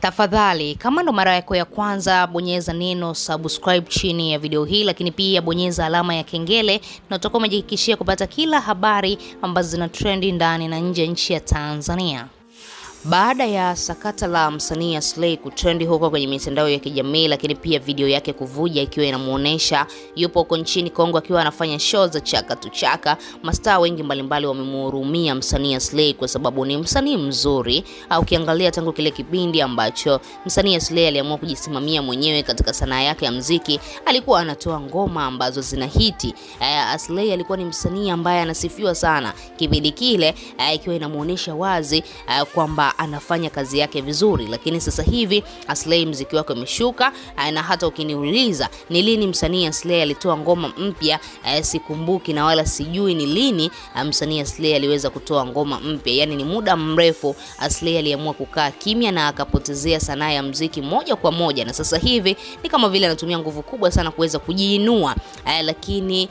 Tafadhali, kama ndo mara yako ya kwanza, bonyeza neno subscribe chini ya video hii, lakini pia bonyeza alama ya kengele na utakuwa umejihakikishia kupata kila habari ambazo zina trendi ndani na nje ya nchi ya Tanzania. Baada ya sakata la msanii Aslay kutrendi huko kwenye mitandao ya kijamii, lakini pia video yake kuvuja ikiwa inamuonesha yupo huko nchini Kongo akiwa anafanya show za chaka tu chaka, mastaa wengi mbalimbali wamemhurumia msanii Aslay kwa sababu ni msanii mzuri. Au ukiangalia tangu kile kipindi ambacho msanii Aslay aliamua kujisimamia mwenyewe katika sanaa yake ya muziki, alikuwa anatoa ngoma ambazo zina hiti. Aslay alikuwa ni msanii ambaye anasifiwa sana kipindi kile, ikiwa inamuonesha wazi kwamba anafanya kazi yake vizuri. Lakini sasa hivi Aslay muziki wake umeshuka, na hata ukiniuliza ni lini msanii Aslay alitoa ngoma mpya, sikumbuki na wala sijui ni lini msanii Aslay aliweza kutoa ngoma mpya. Yani ni muda mrefu Aslay aliamua kukaa kimya na akapotezea sanaa ya muziki moja kwa moja, na sasa hivi ni kama vile anatumia nguvu kubwa sana kuweza kujiinua, lakini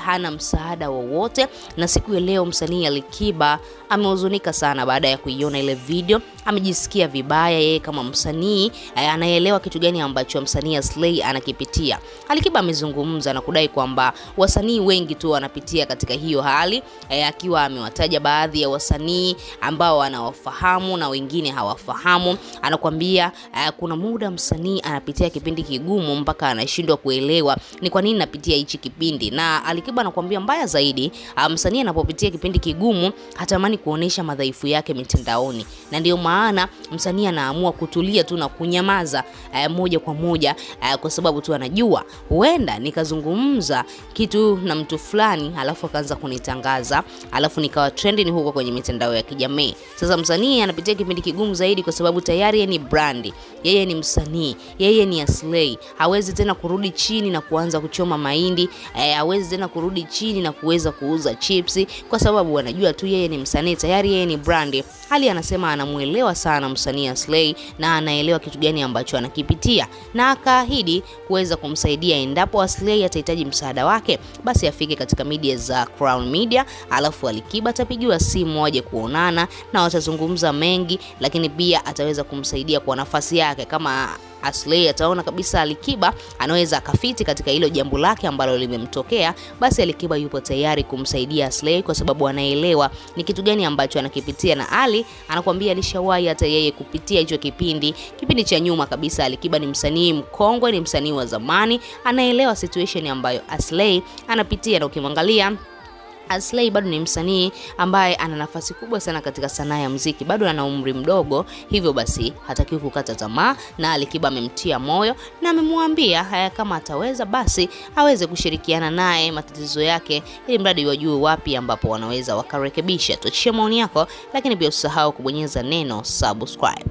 hana msaada wowote. Na siku ya leo msanii Alikiba amehuzunika sana baada ya kuiona ile video. Amejisikia vibaya yeye kama msanii, anaelewa kitu gani ambacho msanii Aslay anakipitia. Alikiba amezungumza na kudai kwamba wasanii wengi tu wanapitia katika hiyo hali, akiwa amewataja baadhi ya wasanii ambao anawafahamu na wengine hawafahamu. Anakuambia kuna muda msanii anapitia kipindi kigumu mpaka anashindwa kuelewa ni kwa nini napitia hichi kipindi. Na Alikiba anakuambia mbaya zaidi, msanii anapopitia kipindi kigumu hatamani kuonesha madhaifu yake mitandaoni, na ndio maana msanii anaamua kutulia tu na kunyamaza moja kwa moja, kwa sababu tu anajua huenda nikazungumza kitu na mtu fulani alafu akaanza kunitangaza, alafu nikawa trending huko kwenye mitandao ya kijamii. Sasa msanii anapitia kipindi kigumu zaidi kwa sababu tayari yeye ni brandi, yeye ni msanii, yeye ni Aslay. Hawezi tena kurudi chini na kuanza kuchoma mahindi, hawezi tena kurudi chini na kuweza kuuza chipsi, kwa sababu anajua tu yeye ni msanii, tayari yeye ni brandi. Hali anasema anamuelewa sana msanii Aslay na anaelewa kitu gani ambacho anakipitia, na akaahidi kuweza kumsaidia endapo Aslay atahitaji msaada wake, basi afike katika media za Crown Media, alafu Alikiba atapigiwa simu waje kuonana na watazungumza mengi, lakini pia ataweza kumsaidia kwa nafasi yake. Kama Aslay ataona kabisa Alikiba anaweza akafiti katika hilo jambo lake ambalo limemtokea, basi Alikiba yupo tayari kumsaidia Aslay kwa sababu anaelewa ni kitu gani ambacho anakipitia. Na Ali anakuambia alishawahi hata yeye kupitia hicho kipindi cha nyuma kabisa. Alikiba ni msanii mkongwe, ni msanii wa zamani, anaelewa situation ambayo Aslay anapitia, na ukimwangalia Aslay bado ni msanii ambaye ana nafasi kubwa sana katika sanaa ya muziki, bado ana umri mdogo, hivyo basi hatakiwi kukata tamaa. Na Alikiba amemtia moyo na amemwambia kama ataweza basi aweze kushirikiana naye matatizo yake, ili mradi wajue wapi ambapo wanaweza wakarekebisha. Tuachie maoni yako, lakini pia usisahau kubonyeza neno subscribe.